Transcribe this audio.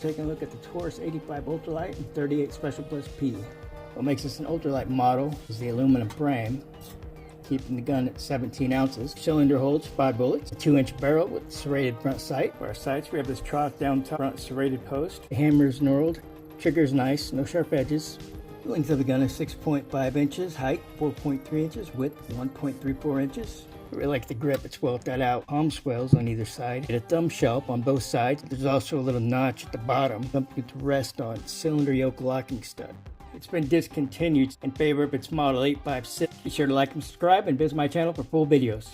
Taking a look at the TAURUS 85 ULTRA-LITE and 38 Special Plus P. What makes this an ultralight model is the aluminum frame, keeping the gun at 17 ounces. Cylinder holds 5 bullets, a 2-inch barrel with serrated front sight. For our sights, we have this trough down top front serrated post. The hammer is knurled, trigger's nice, no sharp edges. The length of the gun is 6.5 inches, height 4.3 inches, width 1.34 inches. I really like the grip, it's well thought out. Palm swells on either side. Get a thumb shelf on both sides. There's also a little notch at the bottom, something to rest on. Cylinder yoke locking stud. It's been discontinued in favor of its model 856. Be sure to like and subscribe and visit my channel for full videos.